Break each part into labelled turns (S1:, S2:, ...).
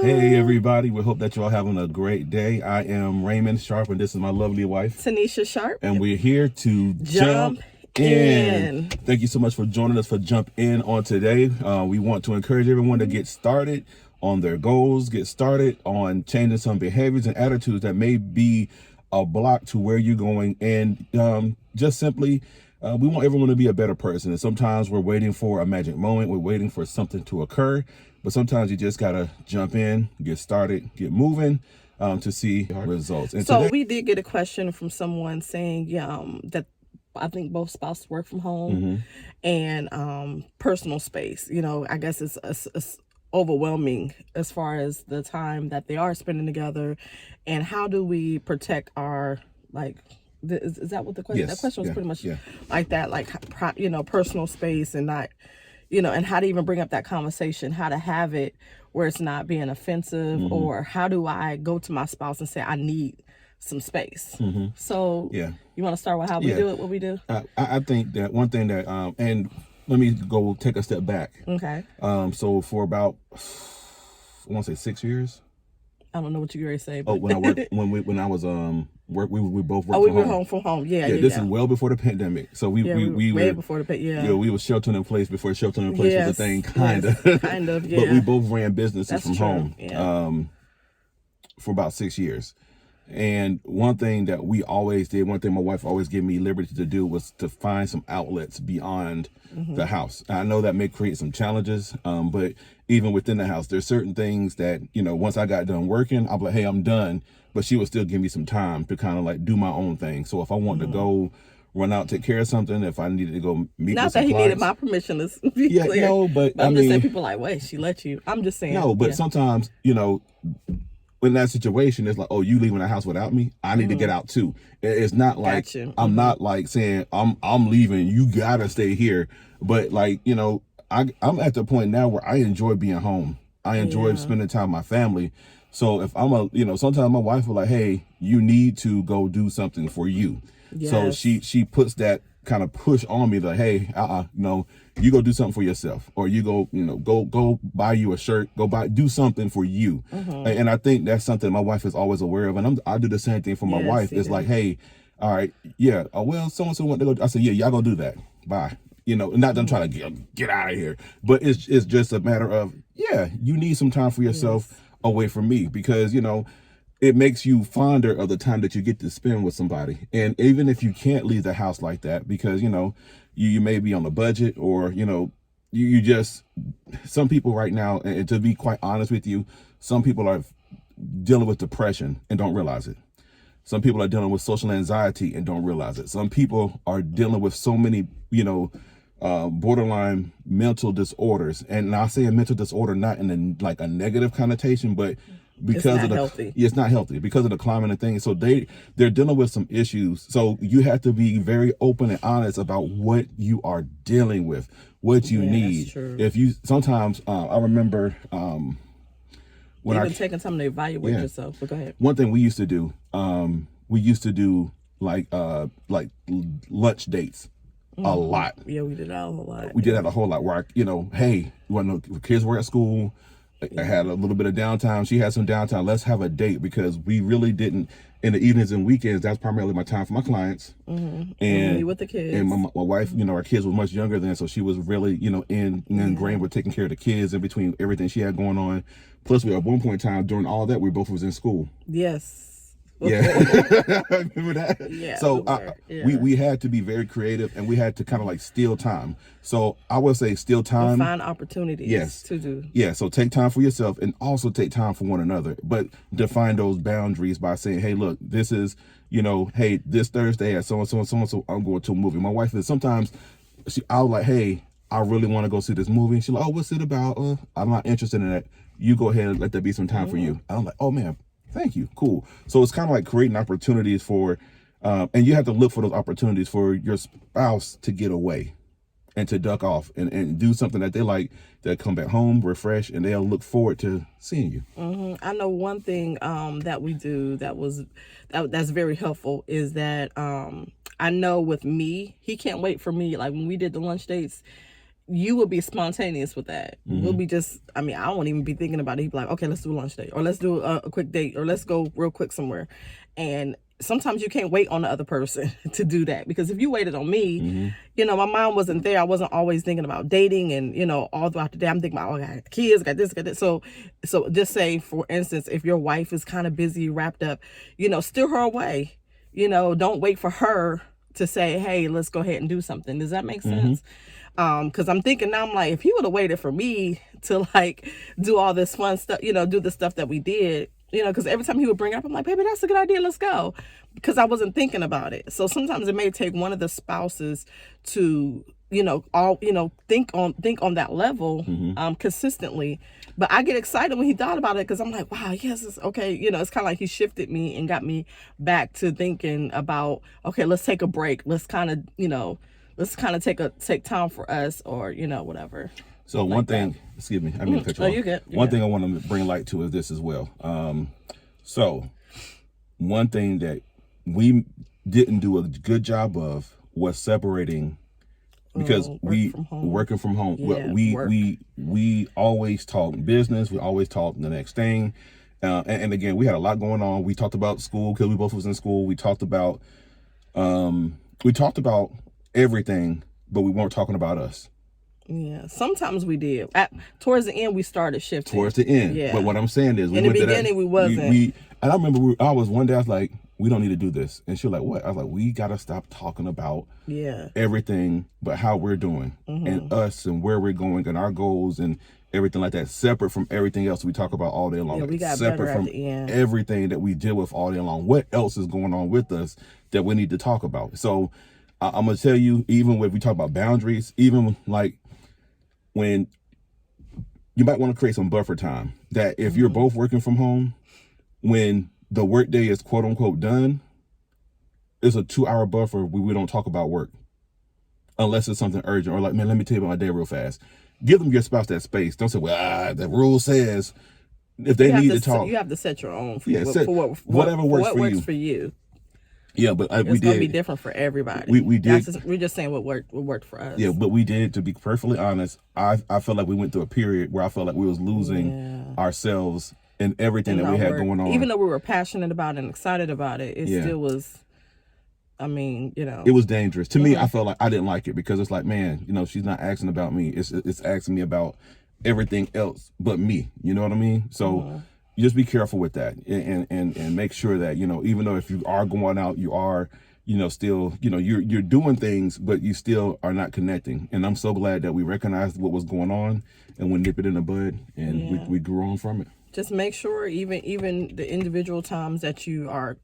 S1: Hey everybody, we hope that you're all having a great day. I am Raymond Sharp and this is my lovely wife,
S2: Tanesha Sharp.
S1: And we're here to jump in. Thank you so much for joining us for Jump In on today. We want to encourage everyone to get started on their goals, get started on changing some behaviors and attitudes that may be a block to where you're going. And just simply, we want everyone to be a better person. And sometimes we're waiting for a magic moment. We're waiting for something to occur. But sometimes you just got to jump in, get started, get moving to see results. And
S2: so
S1: today,
S2: we did get a question from someone saying that I think both spouses work from home and personal space. You know, I guess it's overwhelming as far as the time that they are spending together. And how do we protect our, like, is that what the question?
S1: Yes.
S2: That question was pretty much
S1: Yeah.
S2: like that, like, personal space and not, and how to even bring up that conversation, how to have it where it's not being offensive, or how do I go to my spouse and say, I need some space. So you want to start with how we do it, what we do?
S1: I think that one thing that, and let me go take a step back.
S2: Okay.
S1: So for about, I want to say 6 years.
S2: I don't know what you're going to say. But...
S1: Oh, when I was we both worked.
S2: Oh, we were home from home. Yeah.
S1: This is well before the pandemic. So we
S2: way
S1: were
S2: before the pandemic.
S1: Yeah, we were sheltering in place before sheltering in place was a thing, kind of.
S2: Kind of. Yeah.
S1: But we both ran businesses
S2: That's
S1: from
S2: true.
S1: home.
S2: Yeah.
S1: For about 6 years. And one thing that we always did, one thing my wife always gave me liberty to do was to find some outlets beyond the house. I know that may create some challenges, but even within the house, there's certain things that, once I got done working, I'm like, hey, I'm done. But she would still give me some time to kind of like do my own thing. So if I wanted to go run out, take care of something, if I needed to go meet
S2: Not
S1: with
S2: that
S1: some
S2: he
S1: clients,
S2: needed my permission to be clear.
S1: No, but
S2: I'm just saying, people are like, wait, she let you. I'm just saying.
S1: No, but sometimes, in that situation, it's like, oh, you leaving the house without me? I need to get out too. It's not like I'm not like saying I'm leaving. You gotta stay here. But like I'm at the point now where I enjoy being home. I enjoy spending time with my family. So if I'm sometimes my wife will like, hey, you need to go do something for you. Yes. So she puts that kind of push on me like, hey, no, you go do something for yourself, or you go, go buy you a shirt, do something for you. And I think that's something my wife is always aware of. And I do the same thing for my wife. It's like, hey, all right, yeah, well, so-and-so went to go. I said, yeah, y'all go do that. Bye. Not that I'm trying to get out of here, but it's just a matter of, you need some time for yourself away from me, because, it makes you fonder of the time that you get to spend with somebody. And even if you can't leave the house like that, because, you may be on a budget, or, you just, some people right now, and to be quite honest with you, some people are dealing with depression and don't realize it. Some people are dealing with social anxiety and don't realize it. Some people are dealing with so many, borderline mental disorders. And I say a mental disorder, not in a negative connotation, but because it's not healthy because of the climate and things. So they're dealing with some issues. So you have to be very open and honest about what you are dealing with, what you need. That's true. If you sometimes I remember when
S2: even taking time to evaluate yourself. But go ahead.
S1: One thing we used to do, like lunch dates. A lot.
S2: Yeah, we did that a whole lot.
S1: We did that a whole lot where hey, when the kids were at school, I had a little bit of downtime. She had some downtime. Let's have a date, because we really didn't. In the evenings and weekends, that's primarily my time for my clients. And
S2: with the kids.
S1: And my wife, our kids were much younger then, so she was really, ingrained with taking care of the kids in between everything she had going on. Plus, at one point in time during all that, we both was in school.
S2: Yes.
S1: Yeah, remember that?
S2: Yeah.
S1: So we had to be very creative, and we had to kind of like steal time. So I would say steal time.
S2: Find opportunities to do.
S1: Yeah. So take time for yourself, and also take time for one another. But define those boundaries by saying, hey, look, this is, hey, this Thursday at so and so, I'm going to a movie. My wife is sometimes I'll like, hey, I really want to go see this movie. She's like, oh, what's it about? I'm not interested in that. You go ahead and let there be some time for you. I'm like, oh man. Thank you. Cool. So it's kind of like creating opportunities for, and you have to look for those opportunities for your spouse to get away and to duck off and do something that they like, that come back home, refresh, and they'll look forward to seeing you.
S2: I know one thing that we do that's very helpful is that I know with me, he can't wait for me. Like when we did the lunch dates, you will be spontaneous with that. We'll be just, I mean, I won't even be thinking about it. He'd be like, okay, let's do a lunch date, or let's do a quick date, or let's go real quick somewhere. And sometimes you can't wait on the other person to do that, because if you waited on me, you know, my mind wasn't there. I wasn't always thinking about dating, and, you know, all throughout the day I'm thinking about, oh, I got kids, got this, got this. So just say, for instance, if your wife is kind of busy, wrapped up, you know, steer her away. You know, don't wait for her to say, hey, let's go ahead and do something. Does that make sense? Because I'm thinking now, I'm like, if he would have waited for me to like do all this fun stuff, you know, do the stuff that we did, you know, because every time he would bring it up, I'm like, baby, that's a good idea, let's go, because I wasn't thinking about it. So sometimes it may take one of the spouses to, you know, think on that level consistently. But I get excited when he thought about it, because I'm like, wow, yes, it's okay. You know, it's kind of like he shifted me and got me back to thinking about, okay, let's take a break. Let's kind of, you know, take time for us, or, you know, whatever.
S1: So one thing, excuse me, I mean to cut you off.
S2: You're good.
S1: One thing I want to bring light to is this as well. So one thing that we didn't do a good job of was separating, because working from home.
S2: Yeah,
S1: we always talk business. We always talk the next thing. And again, we had a lot going on. We talked about school, because we both was in school. We talked about everything, but we weren't talking about us.
S2: Yeah, sometimes we did. Towards the end, we started shifting.
S1: Towards the end, yeah. But what I'm saying is,
S2: in the beginning, we wasn't.
S1: And I remember I was one day, I was like, we don't need to do this, and she was like, what? I was like, we gotta stop talking about everything, but how we're doing, and us, and where we're going, and our goals, and everything like that, separate from everything else we talk about all day long.
S2: Yeah, we got
S1: separate
S2: better
S1: from
S2: at the end.
S1: Everything that we deal with all day long. What else is going on with us that we need to talk about? So I'm gonna tell you, even when we talk about boundaries, even like when you might want to create some buffer time, that if you're both working from home, when the work day is quote unquote done, it's a 2-hour buffer where we don't talk about work, unless it's something urgent, or like, man, let me tell you about my day real fast. Give them, your spouse, that space. Don't say, well, the rule says, if they need to talk.
S2: You have to set your own
S1: whatever works for you. Yeah, but
S2: it's gonna be different for everybody.
S1: We did.
S2: We're just saying what worked for us.
S1: Yeah, but we did. To be perfectly honest, I felt like we went through a period where I felt like we was losing ourselves and everything that we had going on.
S2: Even though we were passionate about it and excited about it, it still was. I mean, you know,
S1: it was dangerous to me. I felt like I didn't like it, because it's like, man, you know, she's not asking about me. It's asking me about everything else but me. You know what I mean? So. You just be careful with that, and make sure that, you know, even though if you are going out, you are, you know, still, you know, you're doing things, but you still are not connecting. And I'm so glad that we recognized what was going on, and we nip it in the bud, and we grew on from it.
S2: Just make sure, even the individual times that you are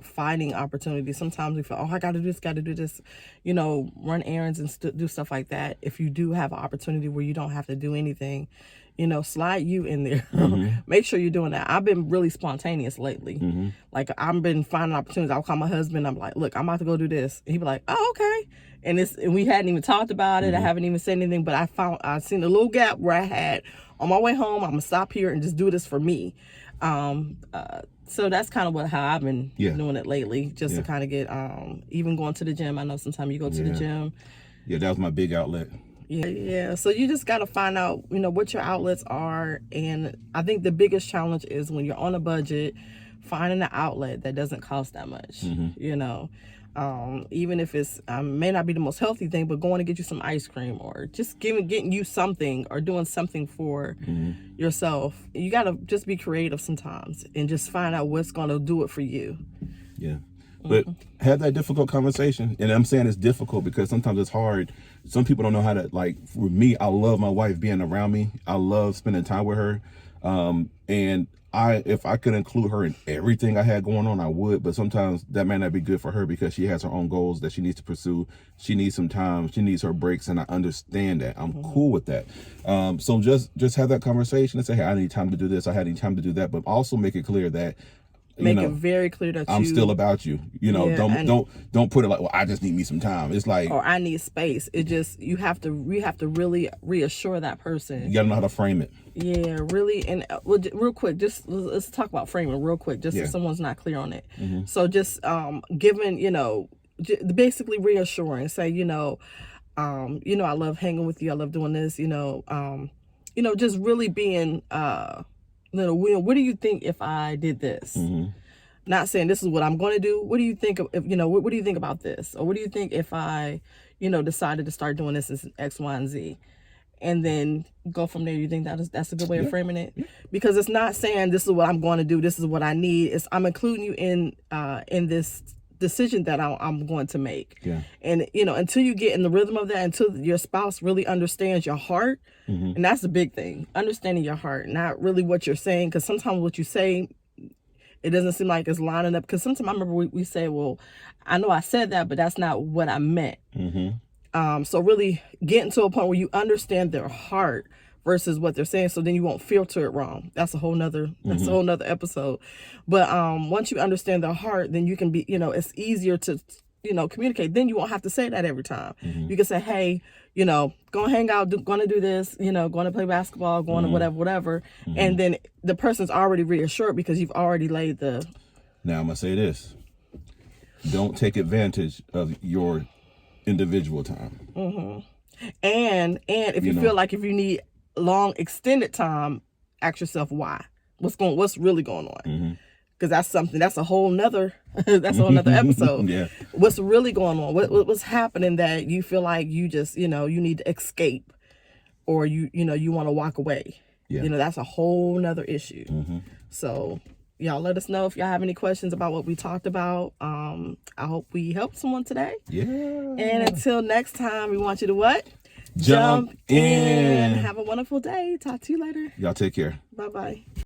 S2: finding opportunities, sometimes we feel, oh, I got to do this, you know, run errands and do stuff like that. If you do have an opportunity where you don't have to do anything, you know, slide you in there. Make sure you're doing that. I've been really spontaneous lately. Like, I've been finding opportunities. I'll call my husband. I'm like, look, I'm about to go do this. And he'd be like, oh, okay. And we hadn't even talked about it. I haven't even said anything, but I seen a little gap where I had, on my way home, I'm gonna stop here and just do this for me. So that's kind of how I've been doing it lately, just to kind of get, even going to the gym. I know sometimes you go to the gym.
S1: Yeah, that was my big outlet.
S2: Yeah. So you just got to find out, you know, what your outlets are. And I think the biggest challenge is when you're on a budget, finding an outlet that doesn't cost that much, you know. Even if it's may not be the most healthy thing, but going to get you some ice cream, or just getting you something, or doing something for yourself. You got to just be creative sometimes and just find out what's going to do it for you.
S1: Yeah. But have that difficult conversation. And I'm saying it's difficult because sometimes it's hard. Some people don't know how to, like, for me, I love my wife being around me. I love spending time with her. And if I could include her in everything I had going on, I would. But sometimes that may not be good for her, because she has her own goals that she needs to pursue. She needs some time. She needs her breaks. And I understand that. I'm cool with that. So just have that conversation and say, hey, I need time to do this. I need time to do that. But also make it clear that,
S2: Make it very clear that
S1: I'm still about you. You know, don't put it like, well, I just need me some time. It's like,
S2: or I need space. It just, we have to really reassure that person.
S1: You gotta know how to frame it.
S2: Yeah, really. And real quick, just let's talk about framing real quick, just so someone's not clear on it. So just giving, you know, basically reassuring. Say, you know, you know, I love hanging with you. I love doing this, you know, just really being, what do you think if I did this? Not saying this is what I'm going to do. What do you think of, you know, what do you think about this? Or what do you think if I, you know, decided to start doing this as X, Y, and Z? And then go from there. You think that's a good way of framing it? Because it's not saying this is what I'm going to do, this is what I need. It's I'm including you in this decision that I'm going to make. Yeah. And you know, until you get in the rhythm of that, until your spouse really understands your heart, and that's the big thing, understanding your heart, not really what you're saying. Because sometimes what you say, it doesn't seem like it's lining up. Because sometimes I remember we say, well, I know I said that, but that's not what I meant. So really getting to a point where you understand their heart versus what they're saying, so then you won't filter it wrong. That's a whole nother episode. But once you understand their heart, then you can be, you know, it's easier to, you know, communicate. Then you won't have to say that every time. You can say, hey, you know, go hang out, going to do this, you know, going to play basketball, going to whatever. And then the person's already reassured because you've already laid the...
S1: Now I'm going to say this. Don't take advantage of your individual time.
S2: And if you feel like if you need long extended time, ask yourself why. What's really going on? Because that's a whole nother episode. Yeah. What's really going on? What's happening that you feel like you just, you know, you need to escape, or you want to walk away. Yeah. You know, that's a whole nother issue. So y'all let us know if y'all have any questions about what we talked about. I hope we helped someone today. Yeah. And until next time, we want you to what? Jump in. Have a wonderful day. Talk to you later.
S1: Y'all take care.
S2: Bye-bye.